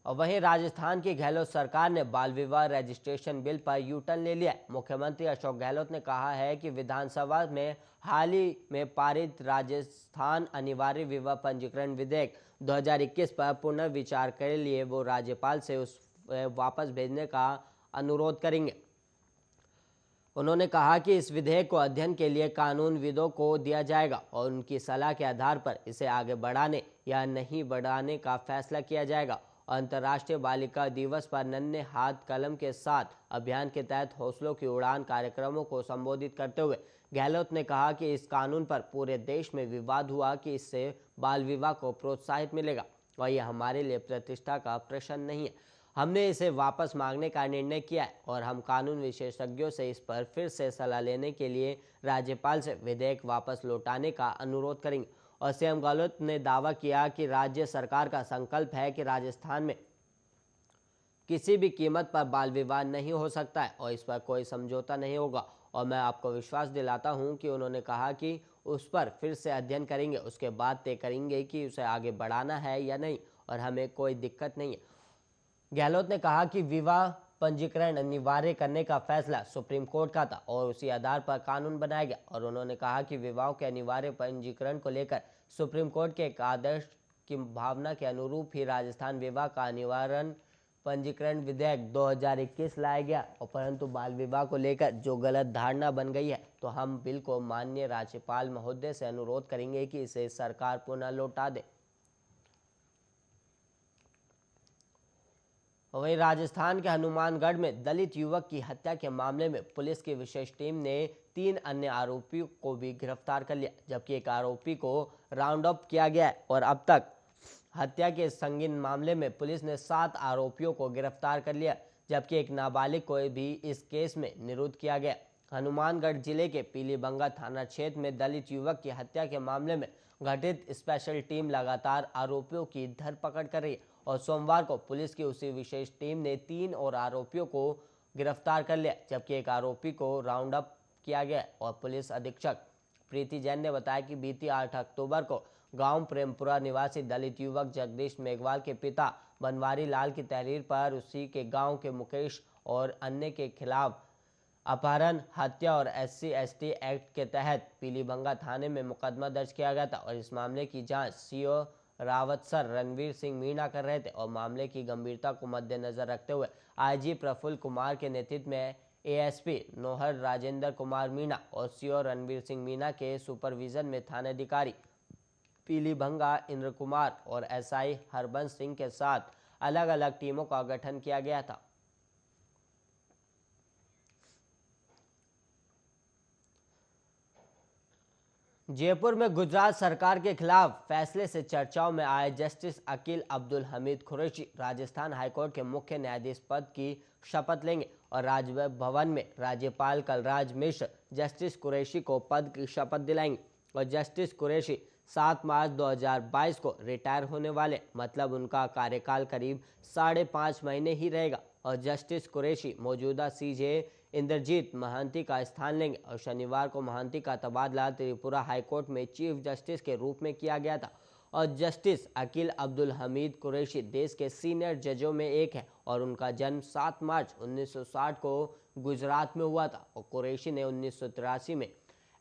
और वहीं राजस्थान की गहलोत सरकार ने बाल विवाह रजिस्ट्रेशन बिल पर यू टर्न ले लिया है। मुख्यमंत्री अशोक गहलोत ने कहा है कि विधानसभा में हाल ही में पारित राजस्थान अनिवार्य विवाह पंजीकरण विधेयक 2021 पर पुनर्विचार के लिए वो राज्यपाल से उस वापस भेजने का अनुरोध करेंगे। उन्होंने कहा कि इस विधेयक को अध्ययन के लिए कानूनविदों को दिया जाएगा और उनकी सलाह के आधार पर इसे आगे बढ़ाने या नहीं बढ़ाने का फैसला किया जाएगा। अंतर्राष्ट्रीय बालिका दिवस पर नन्हे हाथ कलम के साथ अभियान के तहत हौसलों की उड़ान कार्यक्रमों को संबोधित करते हुए गहलोत ने कहा कि इस कानून पर पूरे देश में विवाद हुआ कि इससे बाल विवाह को प्रोत्साहित मिलेगा और यह हमारे लिए प्रतिष्ठा का प्रश्न नहीं है। हमने इसे वापस मांगने का निर्णय किया है और हम कानून विशेषज्ञों से इस पर फिर से सलाह लेने के लिए राज्यपाल से विधेयक वापस लौटाने का अनुरोध करेंगे। और सीएम गहलोत ने दावा किया कि राज्य सरकार का संकल्प है कि राजस्थान में किसी भी कीमत पर बाल विवाह नहीं हो सकता है और इस पर कोई समझौता नहीं होगा। और मैं आपको विश्वास दिलाता हूं कि उन्होंने कहा कि उस पर फिर से अध्ययन करेंगे, उसके बाद तय करेंगे कि उसे आगे बढ़ाना है या नहीं और हमें कोई दिक्कत नहीं है। गहलोत ने कहा कि विवाह पंजीकरण अनिवार्य करने का फैसला सुप्रीम कोर्ट का था और उसी आधार पर कानून बनाया गया। और उन्होंने कहा कि विवाह के अनिवार्य पंजीकरण को लेकर सुप्रीम कोर्ट के एक आदर्श की भावना के अनुरूप ही राजस्थान विवाह का अनिवार्य पंजीकरण विधेयक 2021 लाया गया। और परंतु बाल विवाह को लेकर जो गलत धारणा बन गई है, तो हम बिल को माननीय राज्यपाल महोदय से अनुरोध करेंगे कि इसे सरकार पुनः लौटा दे। वहीं राजस्थान के हनुमानगढ़ में दलित युवक की हत्या के मामले में पुलिस की विशेष टीम ने 3 अन्य आरोपियों को भी गिरफ्तार कर लिया, जबकि एक आरोपी को राउंड अप किया गया है। और अब तक हत्या के संगीन मामले में पुलिस ने 7 आरोपियों को गिरफ्तार कर लिया, जबकि एक नाबालिग को भी इस केस में निरुद्ध किया गया। हनुमानगढ़ जिले के पीलीबंगा थाना क्षेत्र में दलित युवक की हत्या के मामले में गठित स्पेशल टीम लगातार आरोपियों की धरपकड़ कर रही है और सोमवार को पुलिस की उसी विशेष टीम ने 3 और आरोपियों को गिरफ्तार कर लिया, जबकि एक आरोपी को राउंड अप किया गया। और पुलिस अधीक्षक प्रीति जैन ने बताया कि बीती 8 अक्टूबर को गांव प्रेमपुरा निवासी दलित युवक जगदीश मेघवाल के पिता बनवारी लाल की तहरीर पर उसी के गांव के मुकेश और अन्य के खिलाफ अपहरण, हत्या और SC/ST एक्ट के तहत पीलीबंगा थाने में मुकदमा दर्ज किया गया था। और इस मामले की जांच सीओ रावतसर रणवीर सिंह मीणा कर रहे थे। और मामले की गंभीरता को मद्देनजर रखते हुए IG प्रफुल्ल कुमार के नेतृत्व में ASP नोहर राजेंद्र कुमार मीणा और सीओ रणवीर सिंह मीणा के सुपरविजन में थानाधिकारी पीलीभंगा इंद्र कुमार और SI हरबंस सिंह के साथ अलग अलग टीमों का गठन किया गया था। जयपुर में गुजरात सरकार के खिलाफ फैसले से चर्चाओं में आए जस्टिस अकील अब्दुल हमीद कुरैशी राजस्थान हाईकोर्ट के मुख्य न्यायाधीश पद की शपथ लेंगे। और राजभवन में राज्यपाल कलराज मिश्र जस्टिस कुरैशी को पद की शपथ दिलाएंगे। और जस्टिस कुरैशी 7 मार्च 2022 को रिटायर होने वाले, मतलब उनका कार्यकाल करीब 5.5 महीने ही रहेगा। और जस्टिस कुरैशी मौजूदा CJ इंद्रजीत महांती का स्थान लेंगे। और शनिवार को महांती का तबादला त्रिपुरा हाईकोर्ट में चीफ जस्टिस के रूप में किया गया था। और जस्टिस अकील अब्दुल हमीद कुरैशी देश के सीनियर जजों में एक है और उनका जन्म 7 मार्च 1960 को गुजरात में हुआ था। और कुरैशी ने 1983 में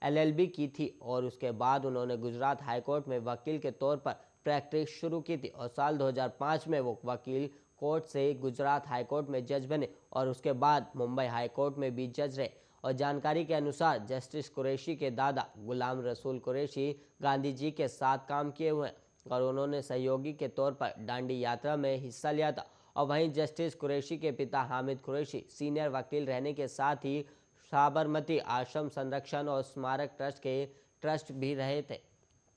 LLB की थी और उसके बाद उन्होंने गुजरात हाईकोर्ट में वकील के तौर पर प्रैक्टिस शुरू की थी। और साल 2005 में वो वकील कोर्ट से गुजरात हाईकोर्ट में जज बने और उसके बाद मुंबई हाईकोर्ट में भी जज रहे। और जानकारी के अनुसार जस्टिस कुरैशी के दादा गुलाम रसूल कुरैशी गांधी जी के साथ काम किए हुए हैं और उन्होंने सहयोगी के तौर पर दांडी यात्रा में हिस्सा लिया था। और वहीं जस्टिस कुरैशी के पिता हामिद कुरैशी सीनियर वकील रहने के साथ ही साबरमती आश्रम संरक्षण और स्मारक ट्रस्ट के ट्रस्ट भी रहे थे।